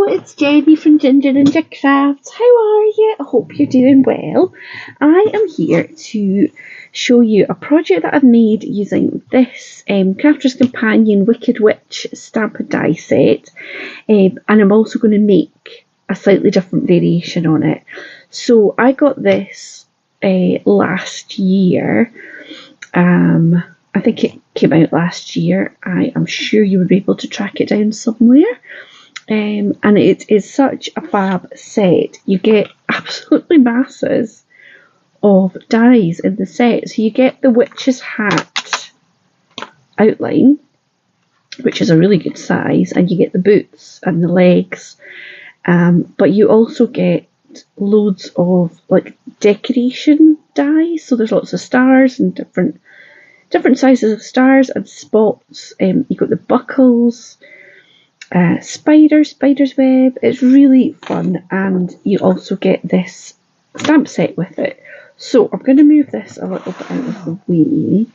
it's Jenny from Ginger Ninja Crafts. How are you? I hope you're doing well. I am here to show you a project that I've made using this Crafter's Companion Wicked Witch stamp and die set, and I'm also going to make a slightly different variation on it. So I got this last year. I think it came out last year. I am sure you would be able to track it down somewhere. And it is such a fab set. You get absolutely masses of dies in the set. So you get the witch's hat outline, which is a really good size, and you get the boots and the legs. But you also get loads of like decoration dies. So there's lots of stars and different sizes of stars and spots. You've got the buckles. Spider's web. It's really fun, and you also get this stamp set with it. So I'm going to move this a little bit out of the way.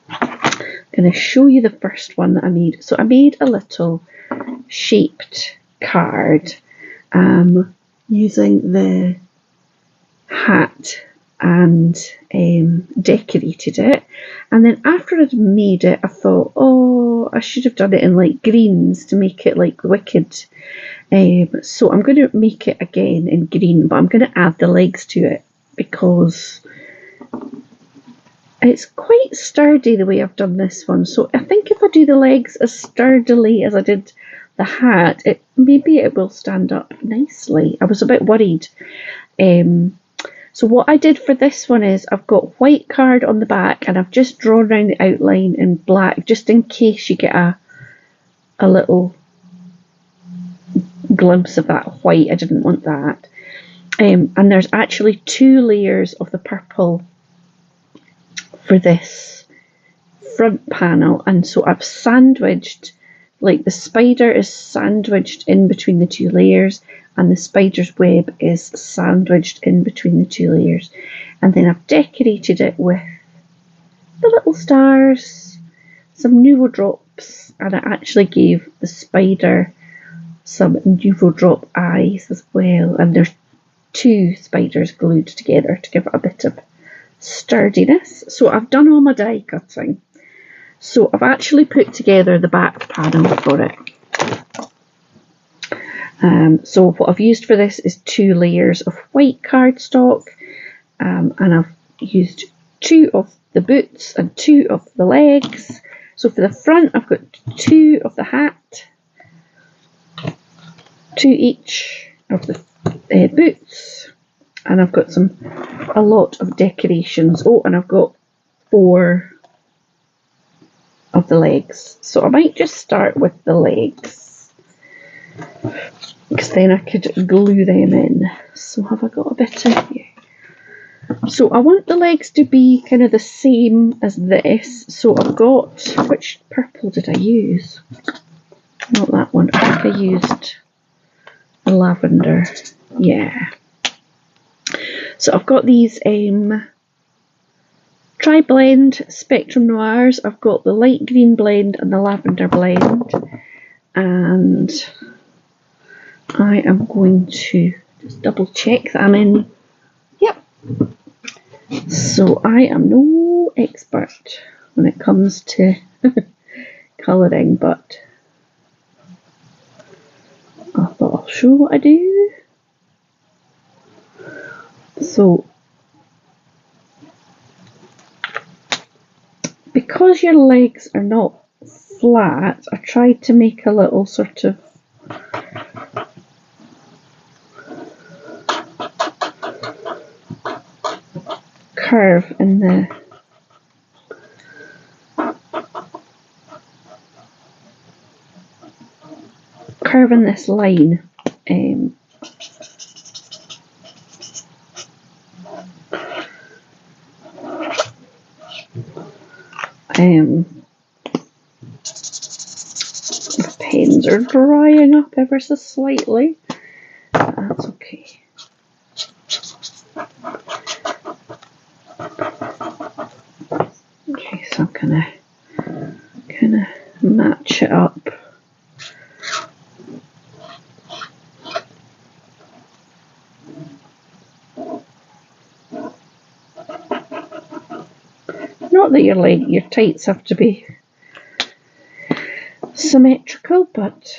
I'm going to show you the first one that I made. So I made a little shaped card using the hat and decorated it, and then after I'd made it I thought, oh, I should have done it in like greens to make it like Wicked. So I'm going to make it again in green, but I'm going to add the legs to it because it's quite sturdy the way I've done this one. So I think if I do the legs as sturdily as I did the hat, maybe it will stand up nicely. I was a bit worried. So what I did for this one is I've got white card on the back, and I've just drawn around the outline in black just in case you get a little glimpse of that white. I didn't want that. And there's actually 2 layers of the purple for this front panel, and so I've sandwiched, like the spider is sandwiched in between the 2 layers, and the spider's web is sandwiched in between the 2 layers. And then I've decorated it with the little stars, some Nuvo drops, and I actually gave the spider some Nuvo drop eyes as well. And there's 2 spiders glued together to give it a bit of sturdiness. So I've done all my die cutting. So I've actually put together the back panel for it. So what I've used for this is 2 layers of white cardstock, and I've used 2 of the boots and 2 of the legs. So for the front I've got 2 of the hat, 2 each of the boots, and I've got a lot of decorations. Oh, and I've got 4 of the legs. So I might just start with the legs, because then I could glue them in. So have I got a bit of here? So I want the legs to be kind of the same as this. So I've got, which purple did I use? Not that one. I think I used a lavender. Yeah. So I've got these Tri-Blend Spectrum Noirs. I've got the light green blend and the lavender blend. And I am going to just double check that I'm in. Yep. So I am no expert when it comes to colouring, but I thought I'll show what I do. So because your legs are not flat, I tried to make a little sort of curve in the this line. The pens are drying up ever so slightly. That's okay. Okay, so I'm gonna match it up Not that your tights have to be symmetrical, but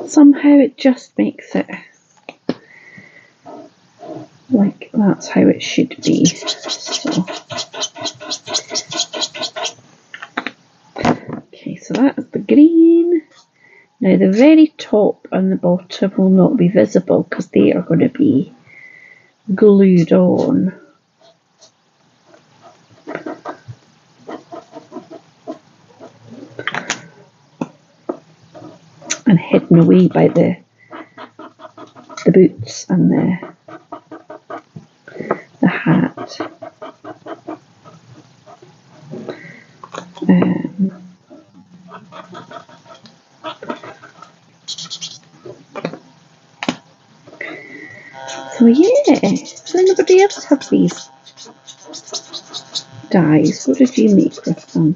somehow it just makes it like that's how it should be. So. Okay, so that is the green. Now the very top and the bottom will not be visible because they are going to be glued on. And hidden away by the boots and the hat. So yeah, does anybody else have these dies? What did you make with them?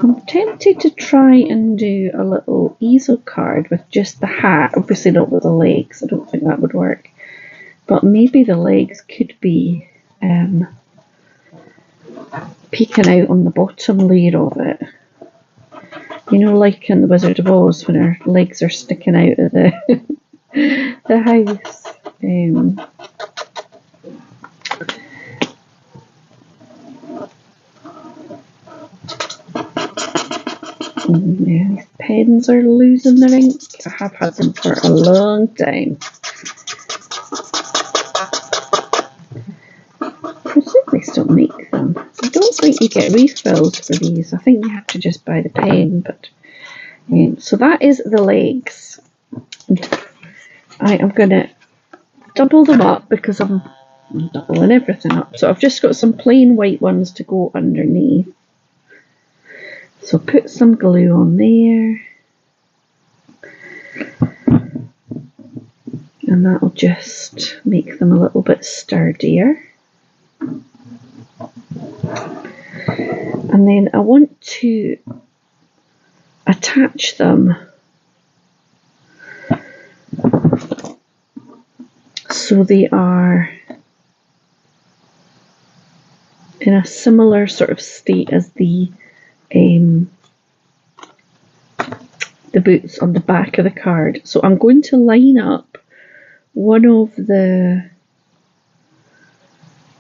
I'm tempted to try and do a little easel card with just the hat, obviously not with the legs, I don't think that would work, but maybe the legs could be peeking out on the bottom layer of it. You know, like in The Wizard of Oz when her legs are sticking out of the house. Yeah, these pens are losing their ink. I have had them for a long time. They still make them. I don't think you get refills for these. I think you have to just buy the pen. But so that is the legs. I am going to double them up because I'm doubling everything up. So I've just got some plain white ones to go underneath. So put some glue on there. And that'll just make them a little bit sturdier. And then I want to attach them so they are in a similar sort of state as the boots on the back of the card. So I'm going to line up one of the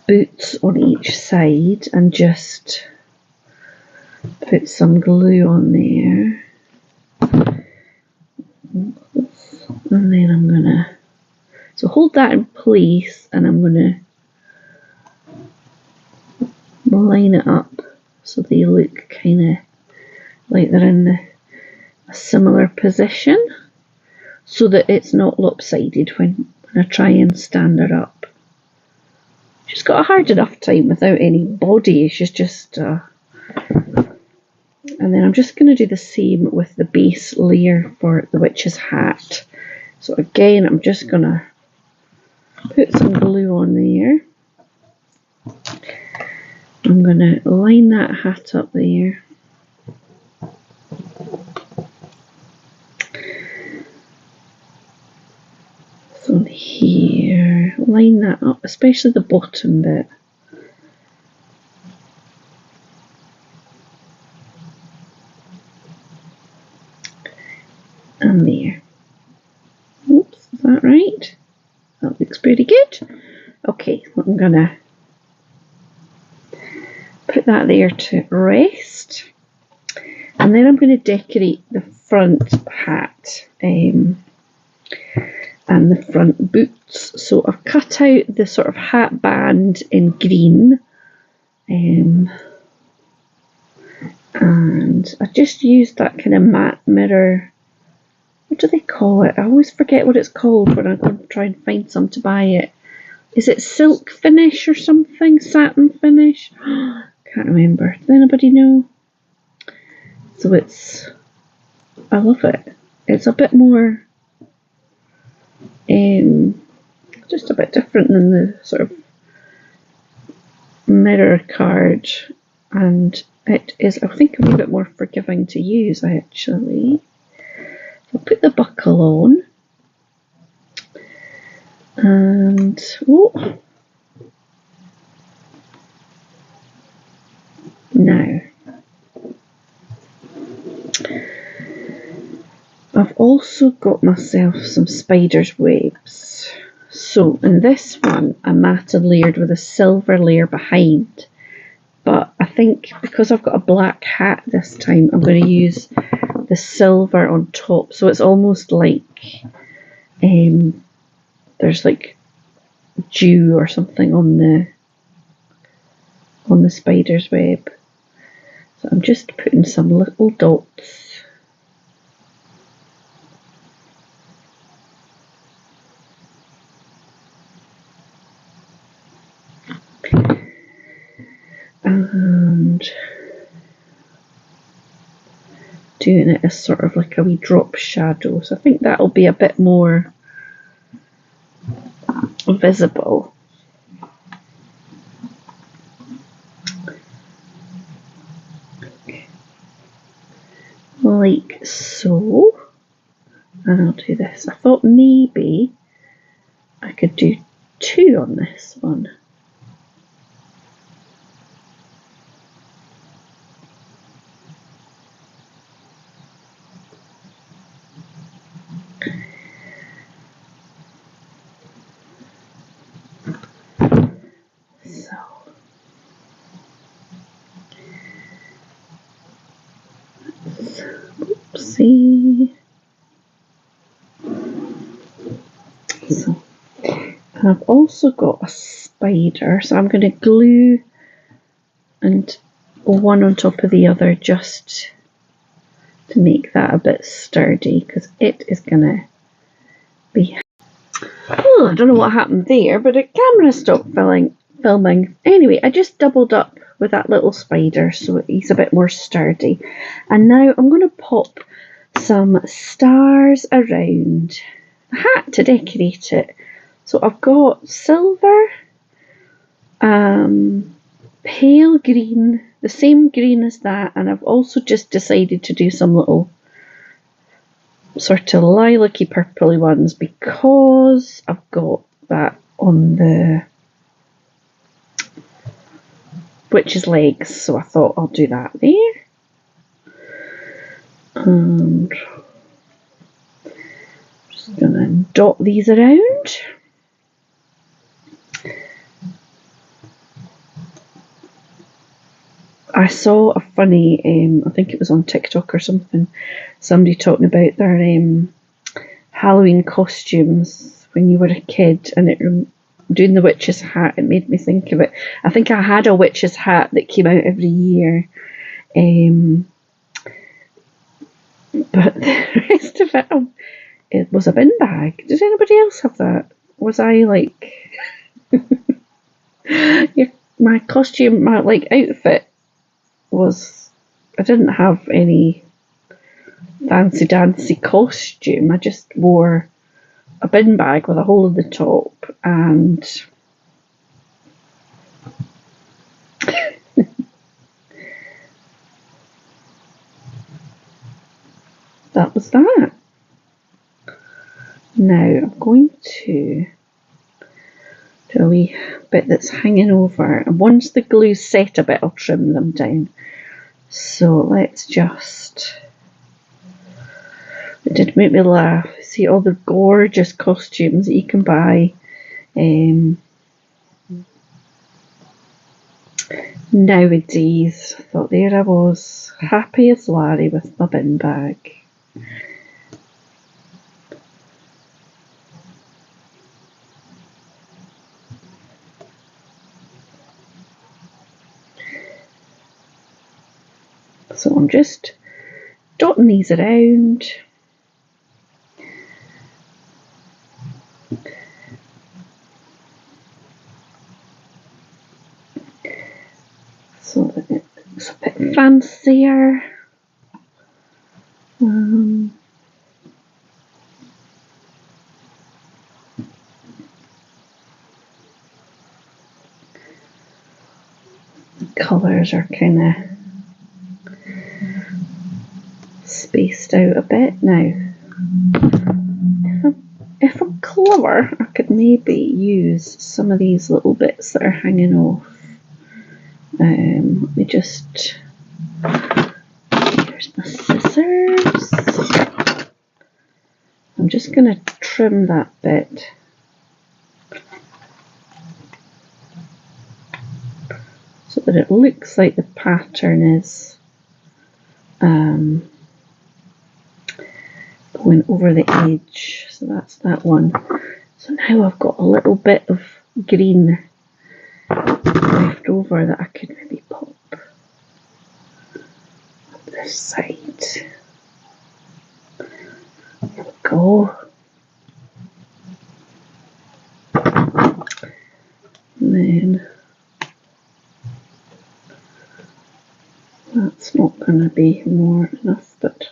boots on each side and just put some glue on there. And then I'm gonna hold that in place, and I'm gonna line it up so they look kind of like they're in a similar position, so that it's not lopsided when I try and stand her up. She's got a hard enough time without any body. She's just and then I'm just going to do the same with the base layer for the witch's hat. So again, I'm just going to put some glue on there. I'm going to line that hat up there. So here, line that up, especially the bottom bit. And there. Oops, is that right? That looks pretty good. Okay, I'm gonna put that there to rest. And then I'm going to decorate the front hat and the front boots. So I've cut out the sort of hat band in green. And I just used that kind of matte mirror. What do they call it? I always forget what it's called when I go and try and find some to buy it. Is it silk finish or something? Satin finish? Can't remember. Does anybody know? So it's I love it. It's a bit more, just a bit different than the sort of mirror card, and it is, I think, a wee bit more forgiving to use actually. I'll put the buckle on, and now I've also got myself some spider's webs. So in this one, I matted layered with a silver layer behind, but I think because I've got a black hat this time, I'm going to use the silver on top. So it's almost like there's like dew or something on the spider's web. So I'm just putting some little dots. And doing it as sort of like a wee drop shadow. So I think that'll be a bit more visible. Like so. And I'll do this. I thought maybe I could do 2 on this one. See, so I've also got a spider, so I'm going to glue and one on top of the other just to make that a bit sturdy, because it is going to be. Oh, I don't know what happened there, but the camera stopped filming. Anyway, I just doubled up with that little spider so he's a bit more sturdy. And now I'm going to pop some stars around the hat to decorate it. So I've got silver, pale green, the same green as that, and I've also just decided to do some little sort of lilac-y purpley ones because I've got that on the witch's legs, so I thought I'll do that there. And just gonna dot these around. I saw a funny, I think it was on TikTok or something, somebody talking about their Halloween costumes when you were a kid, and doing the witch's hat, it made me think of it. I think I had a witch's hat that came out every year, but the rest of it was a bin bag. Did anybody else have that? Was I like my costume, my like outfit was, I didn't have any fancy dancy costume. I just wore a bin bag with a hole in the top, and that was that. Now I'm going to do a wee bit that's hanging over, and once the glue's set a bit, I'll trim them down. So let's just, it did make me laugh. See all the gorgeous costumes that you can buy nowadays. I thought there I was, happy as Larry with my bin bag. So I'm just dotting these around. So that it's a bit fancier. colours are kind of spaced out a bit now. If I'm clever, I could maybe use some of these little bits that are hanging off. Let me just... Here's my scissors. I'm just going to trim that bit. So that it looks like the pattern is going over the edge. So that's that one. So now I've got a little bit of green left over that I could maybe pop up this side. There we go. And then that's not going to be more enough, but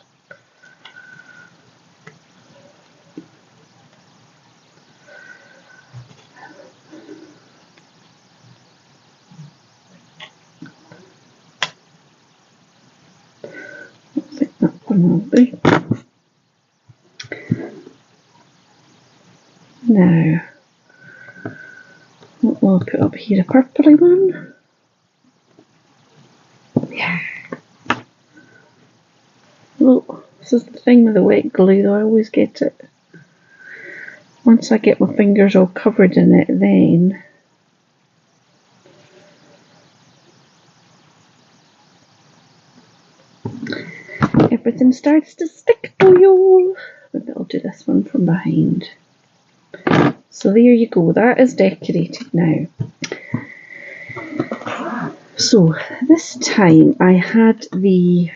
I think that one will be. Now, what will I put up here? A purpley one? Yeah. Look, this is the thing with the wet glue, I always get it. Once I get my fingers all covered in it, then everything starts to stick to you. Maybe I'll do this one from behind. So there you go, that is decorated now. So this time I had the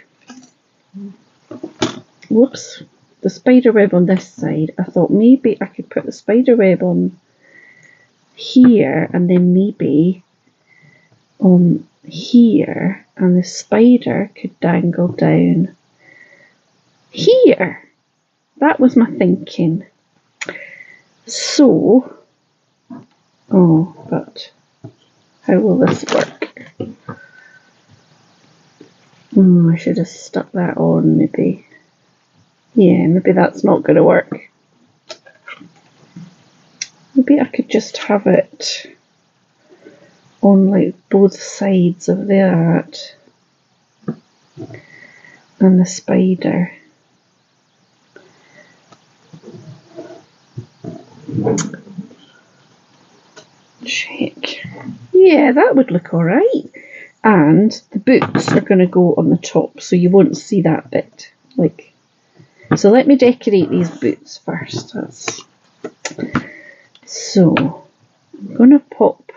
spider web on this side. I thought maybe I could put the spider web on here and then maybe on here, and the spider could dangle down here. That was my thinking. So, but how will this work? I should have stuck that on maybe. Yeah, maybe that's not going to work. Maybe I could just have it on like both sides of that and the spider. Check. Yeah, that would look alright. And the boots are going to go on the top, so you won't see that bit. So let me decorate these boots first. So I'm going to pop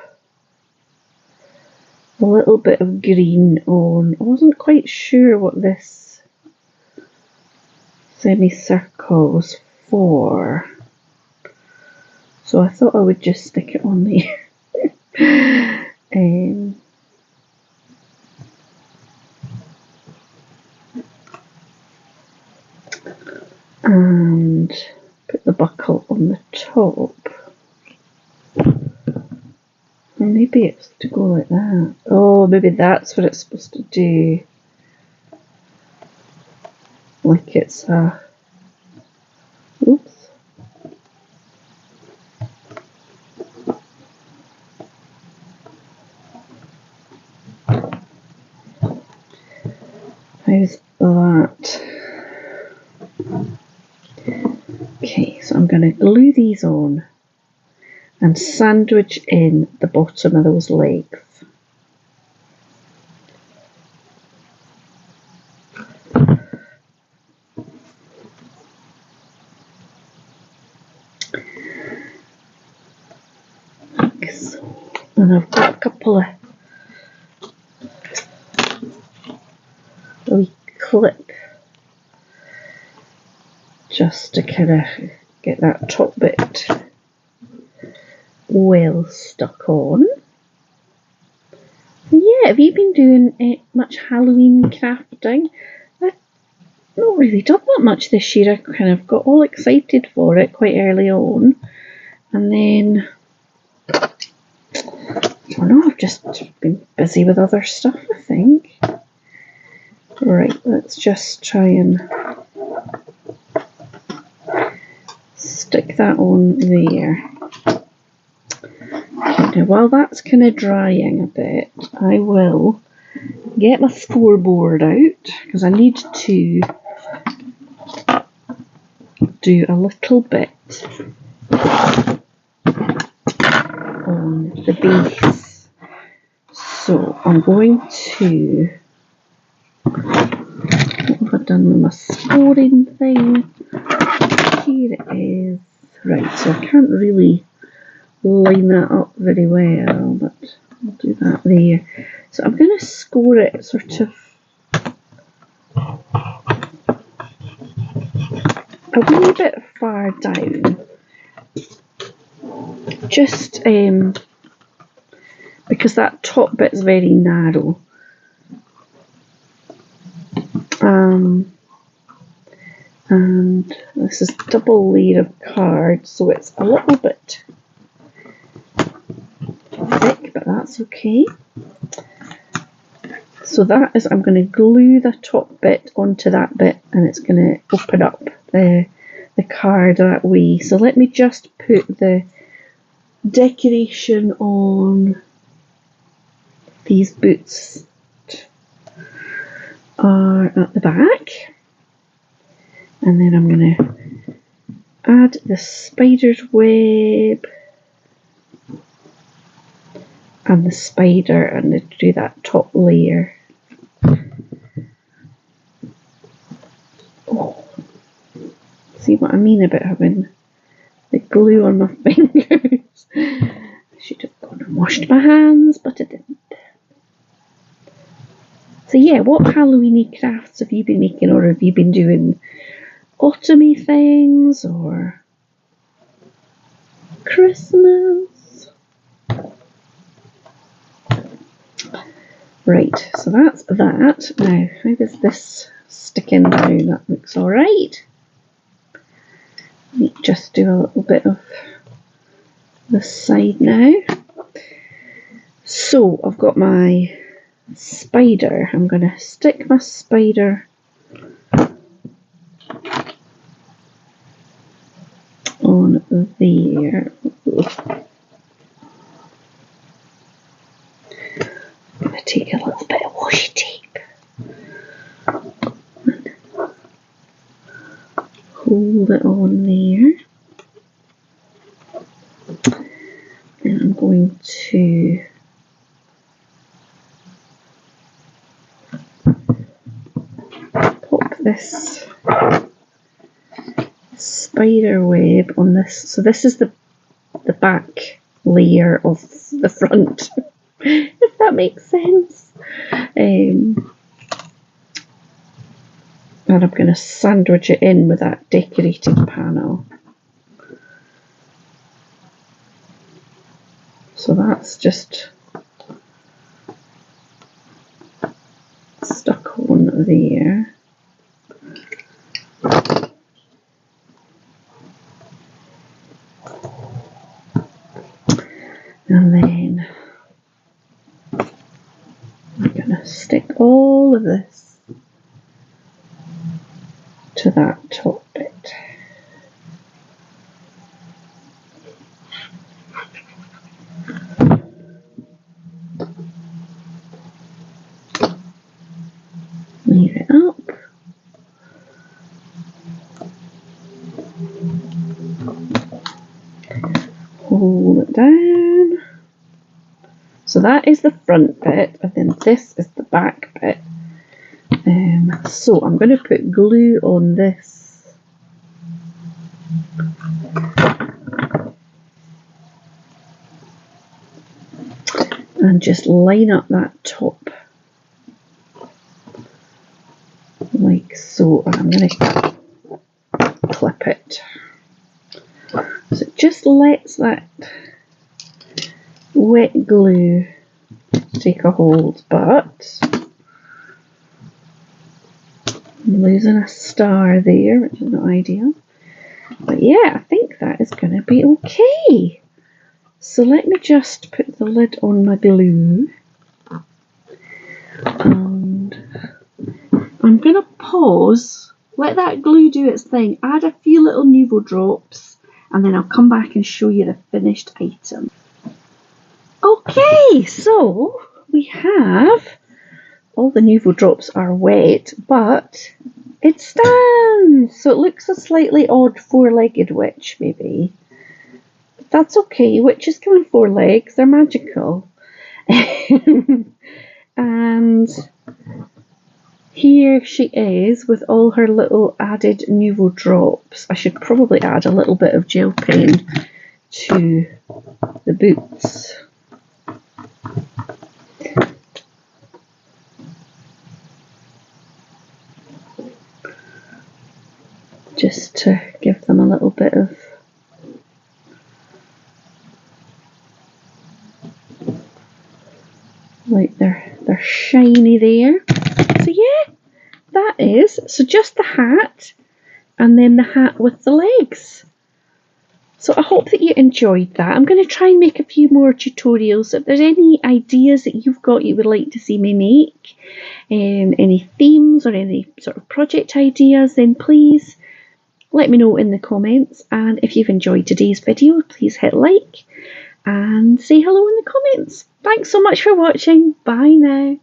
a little bit of green on. I wasn't quite sure what this semicircle was for, so I thought I would just stick it on there. And put the buckle on the top. Or maybe it's to go like that. Oh, maybe that's what it's supposed to do. Like it's a... Oops. How's that? Okay, so I'm going to glue these on and sandwich in the bottom of those legs. Like so. And I've got a couple of wee clip just to kind of get that top bit well stuck on. Yeah, have you been doing much Halloween crafting? I've not really done that much this year. I kind of got all excited for it quite early on, and then don't know, I've just been busy with other stuff, I think. Right, let's just try and stick that on there. Okay, now while that's kind of drying a bit, I will get my scoreboard out because I need to do a little bit on the base. So I'm going to, what have I done with my scoring thing? Here it is. Right, so I can't really line that up very well, but I'll do that there. So I'm going to score it sort of a wee bit far down, just because that top bit's very narrow. And this is double layer of card, so it's a little bit thick, but that's okay. So that is, I'm going to glue the top bit onto that bit, and it's going to open up the card that way. So let me just put the decoration on these boots are at the back, and then I'm going to add the spider's web and the spider and do that top layer. Oh, see what I mean about having the glue on my fingers? I should have gone and washed my hands, but I didn't. So yeah, what Halloweeny crafts have you been making, or have you been doing autumny things or Christmas? Right, so that's that. Now, how does this stick in now? That looks alright. Let me just do a little bit of this side now. So I've got my spider. I'm going to stick my spider on there. I'm going to take a little bit of washi tape. Hold it on there. And I'm going to pop this spider web on this. So this is the back layer of the front, if that makes sense. And I'm going to sandwich it in with that decorating panel. So that's just stuck on there. And then I'm going to stick all of this to that top bit. Layer it up. Hold it down. So that is the front bit, and then this is the back bit. So I'm going to put glue on this. And just line up that top like so. And I'm going to clip it. So it just lets that wet glue take a hold, but I'm losing a star there, which is not ideal. But yeah, I think that is going to be okay. So let me just put the lid on my glue, and I'm going to pause, let that glue do its thing, add a few little Nuvo drops, and then I'll come back and show you the finished item. Okay, so we have, all the Nuvo drops are wet, but it stands! So it looks a slightly odd four-legged witch, maybe. But that's okay, witches come on four legs, they're magical. And here she is with all her little added Nuvo drops. I should probably add a little bit of gel pen to the boots. Just to give them a little bit of like they're shiny there. So yeah, that is, so just the hat and then the hat with the legs. So I hope that you enjoyed that. I'm going to try and make a few more tutorials. If there's any ideas that you've got you would like to see me make, any themes or any sort of project ideas, then please let me know in the comments. And if you've enjoyed today's video, please hit like and say hello in the comments. Thanks so much for watching. Bye now.